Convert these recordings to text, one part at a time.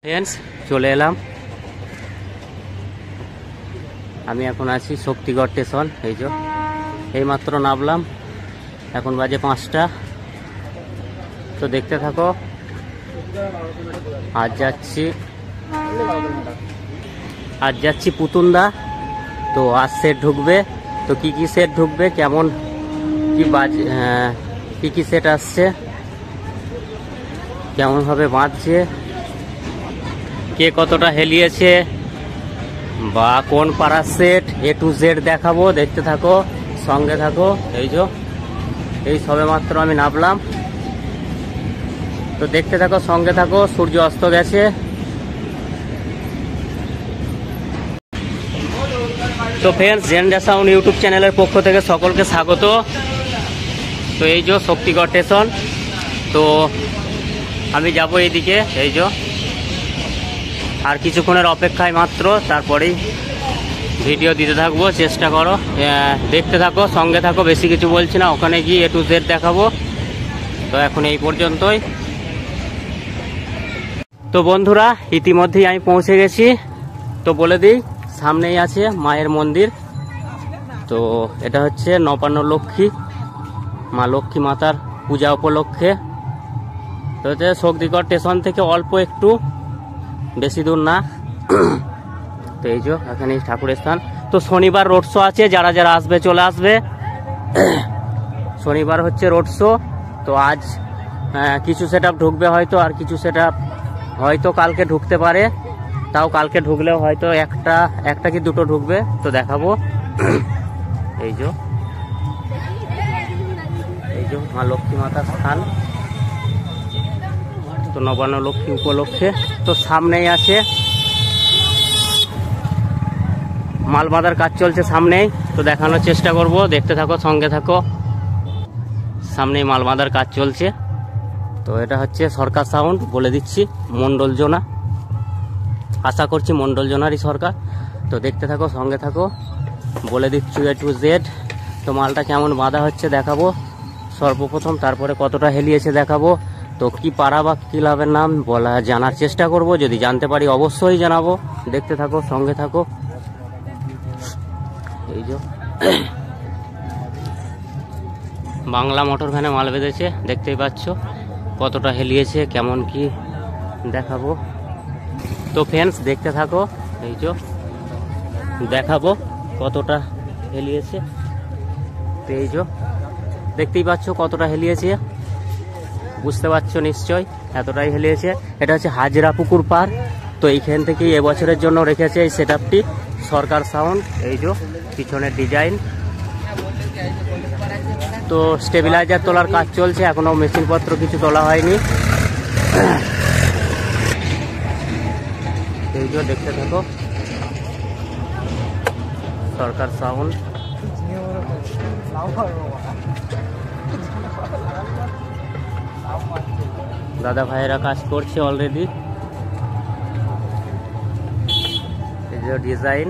Friends চলে এলাম। আমি এখন আছি শক্তিগড় স্টেশন। এইমাত্র নামলাম, এখন বাজে 5টা। তো দেখতে থাকো। আজ যাচ্ছি পুতুন্দা। তো আজ সেট ঢুকবে, তো কি কি সেট ঢুকবে, কেমন কি বাজে, কি কি সেট আসছে, কেমন ভাবে বাঁধছে, কে কতটা হেলিয়েছে বা কোন পাড়ার সেট, A to Z দেখাবো। দেখতে থাকো, সঙ্গে থাকো। এই সবে মাত্র আমি নামলাম, তো দেখতে থাকো, সঙ্গে থাকো। সূর্য অস্ত গেছে। তো ফ্রেন্ডস, জেন্ডার সাউন্ড ইউটিউব চ্যানেলের পক্ষ থেকে সকলকে স্বাগত। তো শক্তিগড় স্টেশন। তো আমি যাব এইদিকে। আর কিছুক্ষণের অপেক্ষায় মাত্র, তারপরেই ভিডিও দিতে থাকবো। চেষ্টা করো, দেখতে থাকো, সঙ্গে থাকো। বেশি কিছু বলছি না, ওখানে গিয়ে A to Z দেখাবো। তো এখন এই পর্যন্তই। তো বন্ধুরা, ইতিমধ্যেই আমি পৌঁছে গেছি। তো বলে দিই, সামনেই আছে মায়ের মন্দির। তো এটা হচ্ছে নবান্ন লক্ষ্মী, মা লক্ষ্মী মাতার পূজা উপলক্ষে। তো হচ্ছে শক্তিগড় স্টেশন থেকে অল্প একটু, বেশি দূর না। তো এখানে ঠাকুরের স্থান। তো শনিবার রোড শো আছে, যারা যারা আসবে চলে আসবে। শনিবার হচ্ছে রোড শো। তো আজ কিছু সেট ঢুকবে হয়তো, আর কিছু সেট হয়তো কালকে ঢুকতে পারে। তাও কালকে ঢুকলেও হয়তো একটা কি দুটো ঢুকবে, তো দেখাবো। এই মা লক্ষ্মী মাতার স্থান, তো নবান্ন লক্ষ্মী উপলক্ষে। তো সামনেই আছে মাল বাঁধার কাজ চলছে সামনেই। তো দেখানোর চেষ্টা করব, দেখতে থাকো, সঙ্গে থাকো। সামনেই মাল বাঁধার কাজ চলছে। তো এটা হচ্ছে সরকার সাউন্ড, বলে দিচ্ছি, মন্ডল জোনা। আশা করছি মন্ডল জোনারই সরকার। তো দেখতে থাকো, সঙ্গে থাকো, বলে দিচ্ছি A to Z। তো মালটা কেমন বাঁধা হচ্ছে দেখাবো সর্বপ্রথম, তারপরে কতটা হেলিয়েছে দেখাবো। তো কি পাড়া বা ক্লাবের নাম জানার চেষ্টা করব, যদি জানতে পারি অবশ্যই জানাবো। দেখতে থাকো, সঙ্গে থাকো। বাংলা মোটর ভ্যানে মাল বেঁধেছে, দেখতেই পাচ্ছ। কতটা হেলিয়েছে, কেমন কি দেখাবো। তো ফ্রেন্ডস, দেখতে থাকো। দেখাবো কতটা হেলিয়েছে। তো দেখতেই পাচ্ছ কতটা হেলিয়েছে, বুঝতে পারছো নিশ্চয়, এতটাই হেলিয়েছে। এটা হচ্ছে হাজরা পুকুর পার। তো এইখান থেকেই এবছরের জন্য রেখেছে এই সেট আপটি সরকার সাউন্ড। পিছনের ডিজাইন। তো স্টেবিলাইজার তোলার কাজ চলছে, এখনো মেশিনপত্র কিছু তোলা হয়নি। দেখতে থাকো, সরকার সাউন্ড। দাদা ভাইয়েরা কাজ করছে অলরেডি। ডিজাইন,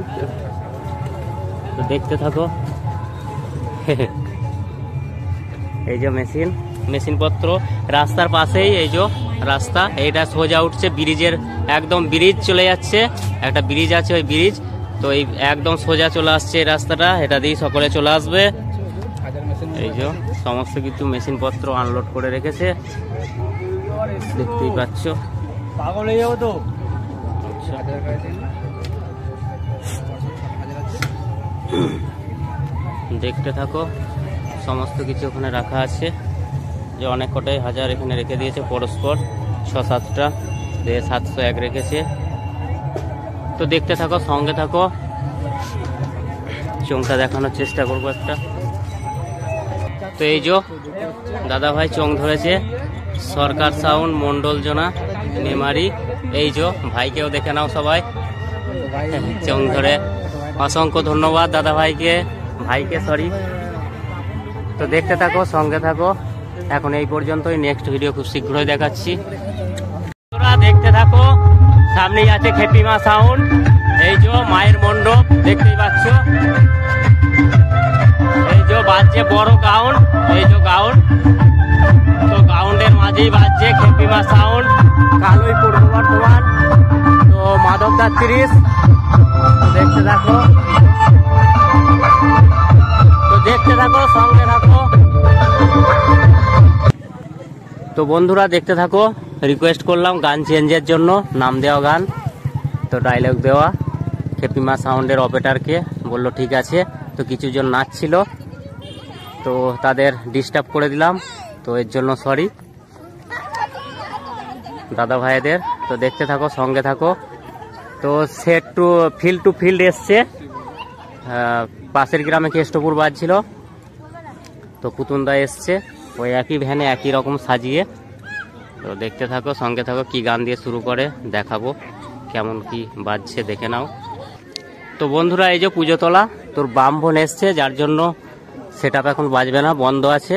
তো দেখতে থাকো। মেশিনপত্র রাস্তার পাশেই। রাস্তা, এইটা সোজা উঠছে ব্রিজের, একদম ব্রিজ চলে যাচ্ছে। একটা ব্রিজ আছে, ওই ব্রিজ। তো এই একদম সোজা চলে আসছে এই রাস্তাটা, এটা দিয়ে সকলে চলে আসবে। সমস্ত কিছু মেশিনপত্র আনলোড করে রেখেছে, দেখতেই পাচ্ছ। পাগল হয়ে যাবো তো। দেখতে থাকো, সমস্ত কিছু ওখানে রাখা আছে। যে অনেক কটাই হাজার এখানে রেখে দিয়েছে, পরস্পর 6-7টা, 701 রেখেছে। তো দেখতে থাকো, সঙ্গে থাকো। চোংটা দেখানোর চেষ্টা করবো একটা। তো দাদা ভাই চোং ধরেছে, সরকার সাউন্ড, মন্ডল জোনা, মেমারি। ভাইকেও দেখে নাও সবাই, চোং ধরে। অসংখ্য ধন্যবাদ দাদা ভাইকে, সরি। তো দেখতে থাকো, সঙ্গে থাকো। এখন এই পর্যন্তই, নেক্সট ভিডিও খুব শীঘ্রই দেখাচ্ছি। দেখতে থাকো, সামনেই আছে খেপিমা সাউন্ড। মায়ের মণ্ডপ, দেখতেই পাচ্ছ। বাজছে বড় গাউন্ড। গাউন্ড, তো গাউন্ডের মাঝেই বাজছে খেপিমা সাউন্ড, কালোই পূর্ব বর্ধমান। 7:30। দেখতে থাকো, সঙ্গে থাকো। তো বন্ধুরা দেখতে থাকো, রিকোয়েস্ট করলাম গান চেঞ্জের জন্য, নাম দেওয়া গান, তো ডায়লগ দেওয়া। খেপিমা সাউন্ডের অপারেটরকে বললো ঠিক আছে। তো কিছুজন নাচছিল, তো তাদের ডিস্টার্ব করে দিলাম, তো এর জন্য সরি দাদা ভাইদের। তো দেখতে থাকো, সঙ্গে থাকো। তো সেট টু ফিল্ড এসছে, পাশের গ্রামে কেষ্টপুর বাজছিল, তো পুতুনদা এসছে ওই একই ভ্যানে একই রকম সাজিয়ে। তো দেখতে থাকো, সঙ্গে থাকো, কি গান দিয়ে শুরু করে দেখাবো, কেমন কি বাজছে দেখে নাও। তো বন্ধুরা এই যে পুজোতলা, তোর ব্রাহ্মণ এসছে, যার জন্য সেটআপ এখন বাজবে না, বন্ধ আছে।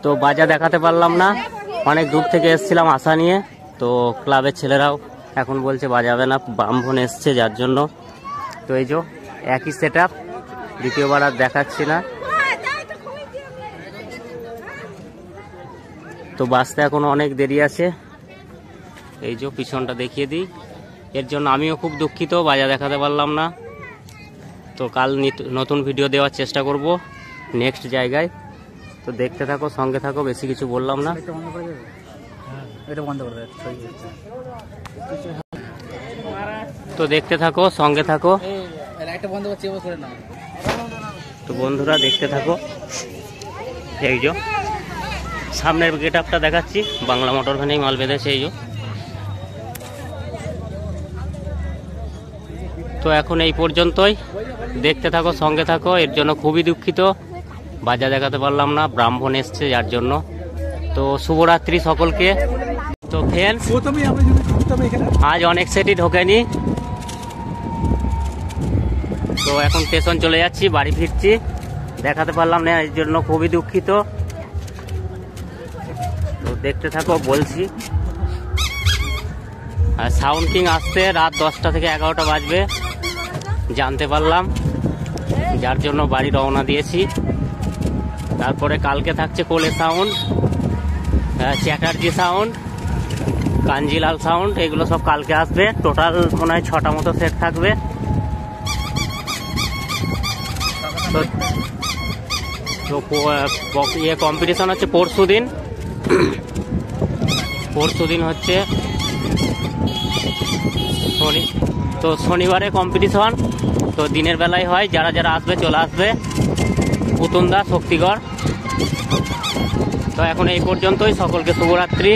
তো বাজা দেখাতে পারলাম না, অনেক দূর থেকে এসছিলাম আশা নিয়ে। তো ক্লাবের ছেলেরাও এখন বলছে বাজাবে না, ব্রাহ্মণ এসছে যার জন্য। তো এই যে একই সেটআপ, দ্বিতীয়বার আর দেখাচ্ছি না। তো বাসতে এখন অনেক দেরি আছে। এই যে পিছনটা দেখিয়ে দিই, এর জন্য আমিও খুব দুঃখিত, বাজা দেখাতে পারলাম না। তো কাল নতুন ভিডিও দেওয়ার চেষ্টা করব নেক্সট জায়গায়। তো দেখতে থাকো, সঙ্গে থাকো, বেশি কিছু বললাম না। তো দেখতে থাকো, সঙ্গে থাকো। তো বন্ধুরা দেখতে থাকো, এই যে সামনের গেট আপটা দেখাচ্ছি, বাংলা মোটর ভ্যানেই মাল বেঁধেছে এই যে। তো এখন এই পর্যন্তই, দেখতে থাকো, সঙ্গে থাকো। এর জন্য খুবই দুঃখিত, বাজা দেখাতে পারলাম না, ব্রাহ্মণ এসছে যার জন্য। তো শুভরাত্রি সকলকে। তো ফ্রেন্ডস, আজ অনেক সেটই ঢোকেনি, তো এখন স্টেশন চলে যাচ্ছি, বাড়ি ফিরছি, দেখাতে পারলাম না, এর জন্য খুবই দুঃখিত। তো দেখতে থাকো, বলছি। আর সাউন্ড কিং আসতে রাত 10টা থেকে 11টা বাজবে জানতে পারলাম, যার জন্য বাড়ি রওনা দিয়েছি। তারপরে কালকে থাকছে কোলে sound, Chatterjee sound, Kanjilal sound, এগুলো সব কালকে আসবে। টোটাল মনে হয় 6টা মতো সেট থাকবে। তো ইয়ে কম্পিটিশন হচ্ছে পরশু দিন হচ্ছে তো শনিবারে কম্পিটিশন। তো দিনের বেলায় হয়, যারা যারা আসবে চলে আসবে, পুতুনদা, শক্তিগড়। তো এখন এই পর্যন্তই, সকলকে শুভরাত্রি।